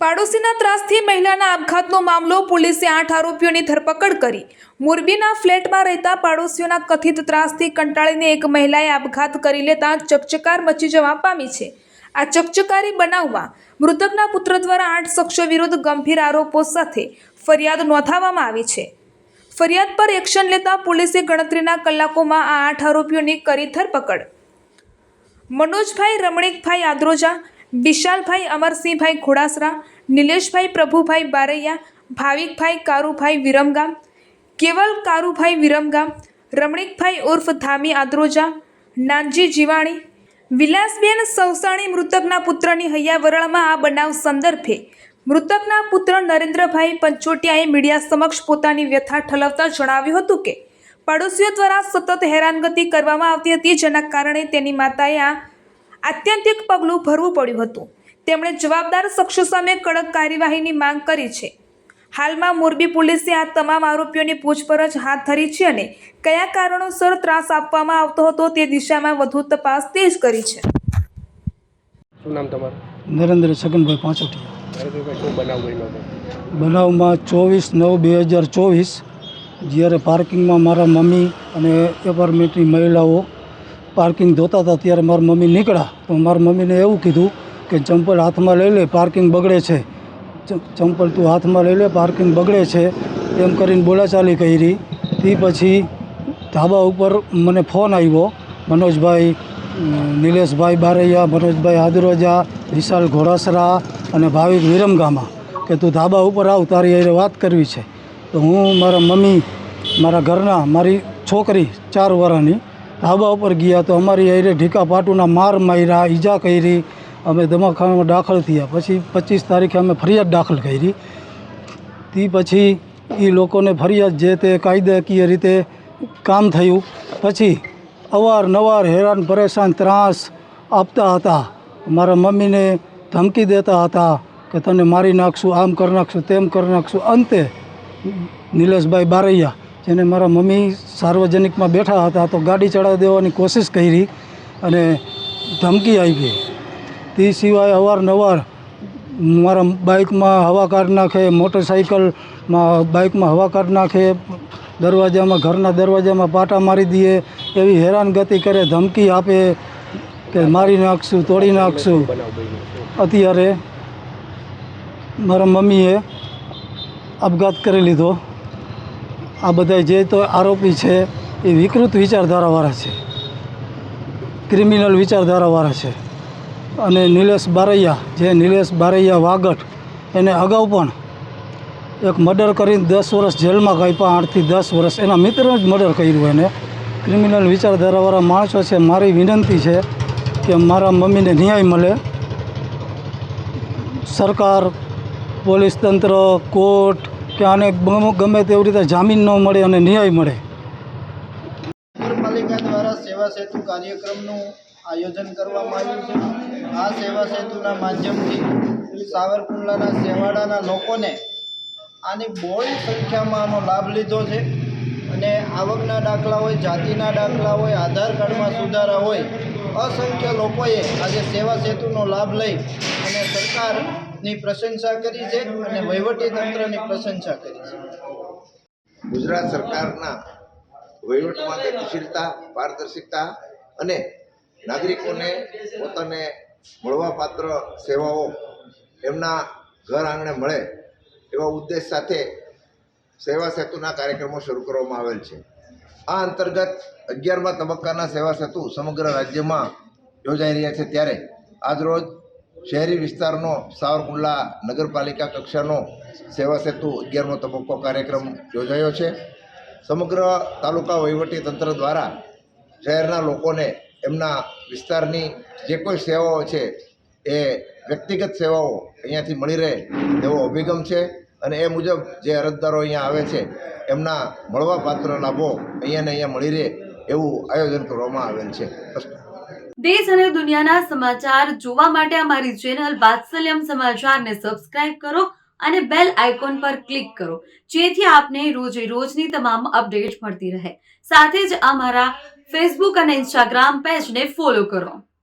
પાડોશીના ત્રાસથી મહિલાના આપઘાતનો મામલો, પોલીસે 8 આરોપીઓની ધરપકડ કરી। મોરબીના ફ્લેટમાં રહેતા પાડોશીઓના કથિત ત્રાસથી કંટાળીને એક મહિલાએ આપઘાત કરી લેતા ચકચકાર મચી જવા પામી છે। આ ચકચકારી બનાવમાં મૃતકના પુત્ર દ્વારા 8 શખ્સો વિરુદ્ધ ગંભીર આરોપો સાથે ફરિયાદ નોંધાવવામાં આવી છે। ફરિયાદ પર એક્શન લેતા પોલીસે ગણતરીના કલાકોમાં આ 8 આરોપીઓની કરી ધરપકડ। मनोजभाई रमणीकभाई आद्रोजा, विशालभाई अमरसिंहभाई घोड़ासरा, नीलेशभाई प्रभुभाई बारैया, भाविकभाई कारूभाई विरमगाम, केवल कारूभाई विरमगाम, रमणीकभाई उर्फ धामी आद्रोजा, नानजी जीवाणी, विलासबेन सौसाणी मृतकना पुत्रनी हૈયાવરણમાં આ બનાવ સંદર્ભે મૃતકના પુત્ર નરેન્દ્રભાઈ પંચોટિયાએ મીડિયા સમક્ષ પોતાની વ્યથા ઠલવતા જણાવ્યું હતું કે પાડોશીઓ દ્વારા સતત હેરાનગતિ કરવામાં આવતી હતી, જેના કારણે તેની માતાએ આ આત્યંતિક પગલું ભરવું પડ્યું હતું। તેમણે જવાબદાર શખ્સો સામે કડક કાર્યવાહીની માંગ કરી છે। હાલમાં મોરબી પોલીસે આ તમામ આરોપીઓની પૂછપરછ હાથ ધરી છે અને કયા કારણોસર ત્રાસ આપવામાં આવતો હતો તે દિશામાં વધુ તપાસ તેજ કરી છે। શું નામ તમારું? નરેન્દ્ર છગનભાઈ પાંચોટિયા। નરેન્દ્રભાઈ, શું બનાવ બન્યો હતો? બનાવમાં 24/9/2024 જ્યારે પાર્કિંગમાં મારા મમ્મી અને એપાર્ટમેન્ટની મહિલાઓ પાર્કિંગ ધોતા હતા ત્યારે મારા મમ્મી નીકળ્યા તો મારા મમ્મીને એવું કીધું કે ચંપલ હાથમાં લઈ લે, પાર્કિંગ બગડે છે, ચંપલ તું હાથમાં લઈ લે, પાર્કિંગ બગડે છે, એમ કરીને બોલાચાલી કરી। તે પછી ધાબા ઉપર મને ફોન આવ્યો, મનોજભાઈ, નીલેશભાઈ બારૈયા, મનોજભાઈ આદરોજા, વિશાલ ઘોડાસરા અને ભાવિક વિરમગામા કે તું ધાબા ઉપર આવ, તારી હારે વાત કરવી છે। તો હું, મારા મમ્મી, મારા ઘરના, મારી છોકરી 4 વર્ષની ધાબા ઉપર ગયા તો અમારી હારે ઢીકા પાટુના માર માર્યા, ઈજા કરી, અમે દવાખાનામાં દાખલ થયા। પછી 25 તારીખે અમે ફરિયાદ દાખલ કરી। તે પછી એ લોકોને ફરિયાદ જે તે કાયદાકીય રીતે કામ થયું। પછી અવારનવાર હેરાન પરેશાન ત્રાસ આપતા હતા, મારા મમ્મીને ધમકી દેતા હતા કે તને મારી નાખશું, આમ કરી નાખશું, તેમ કરી નાખશું। અંતે નીલેશભાઈ બારૈયા, જેને મારા મમ્મી સાર્વજનિકમાં બેઠા હતા તો ગાડી ચડાવી દેવાની કોશિશ કરી અને ધમકી આપી। તે સિવાય અવારનવાર મારા બાઇકમાં હવા કાઢી નાખે, મોટરસાઇકલમાં બાઇકમાં હવા કાઢી નાખે, દરવાજામાં, ઘરના દરવાજામાં પાટા મારી દે, એવી હેરાનગતિ કરે, ધમકી આપે કે મારી નાખશું, તોડી નાખશું। અત્યારે મારા મમ્મીએ આપઘાત કરી લીધો। આ બધા જે તો આરોપી છે એ વિકૃત વિચારધારાવાળા છે, ક્રિમિનલ વિચારધારાવાળા છે। અને નીલેશ બારૈયા વાગડ, એને અગાઉ પણ એક મર્ડર કરીને 10 વર્ષ જેલમાં કાપ્યા, 8 થી 10 વર્ષ એના મિત્રનું જ મર્ડર કર્યું। એને ક્રિમિનલ વિચારધારાવાળા માણસો છે। મારી વિનંતી છે કે મારા મમ્મીને ન્યાય મળે, સરકાર, પોલીસ તંત્ર, કોર્ટ કે આને ગમે તેવી રીતે જામીન ન મળે અને ન્યાય મળે। નગરપાલિકા દ્વારા સેવા સેતુ કાર્યક્રમનું આયોજન કરવામાં આવ્યું છે। આ સેવા સેતુના માધ્યમથી સાવરકુંડલાના છેવાડાના લોકોને આની બહોળી સંખ્યામાં આનો લાભ લીધો છે અને આવકના દાખલા હોય, જાતિના દાખલા હોય, આધાર કાર્ડમાં સુધારા હોય, અસંખ્ય લોકોએ આજે સેવા સેતુનો લાભ લઈ અને સરકારની પ્રશંસા કરી છે અને વહીવટીતંત્રની પ્રશંસા કરી છે। ગુજરાત સરકારના વહીવટમાં ગતિશીલતા, પારદર્શિકતા અને નાગરિકોને પોતાને મળવાપાત્ર સેવાઓ એમના ઘર આંગણે મળે એવા ઉદ્દેશ સાથે સેવા સેતુના કાર્યક્રમો શરૂ કરવામાં આવેલ છે। આ અંતર્ગત 11મા તબક્કાના સેવા સેતુ સમગ્ર રાજ્યમાં યોજાઈ રહ્યા છે। ત્યારે આજરોજ શહેરી વિસ્તારનો સાવરકુંડલા નગરપાલિકા કક્ષાનો સેવા સેતુ 11મો તબક્કો કાર્યક્રમ યોજાયો છે। સમગ્ર તાલુકા વહીવટી તંત્ર દ્વારા શહેરના લોકોને એમના વિસ્તારની જે કોઈ સેવાઓ છે એ વ્યક્તિગત સેવાઓ અહીંયાથી મળી રહે એવો અભિગમ છે અને એ મુજબ જે અરજદારો અહીંયા આવે છે એમના મળવાપાત્ર લાભો અહીંયા મળી રહે એવું આયોજન કરવામાં આવેલ છે। દેશ અને દુનિયાના સમાચાર જોવા માટે અમારી ચેનલ વાત્સલ્યમ સમાચારને સબસ્ક્રાઇબ કરો અને બેલ આઇકોન પર ક્લિક કરો, જેથી આપને રોજે રોજની તમામ અપડેટ મળતી રહે। સાથે જ અમારા ફેસબુક અને ઇન્સ્ટાગ્રામ પેજને ફોલો કરો।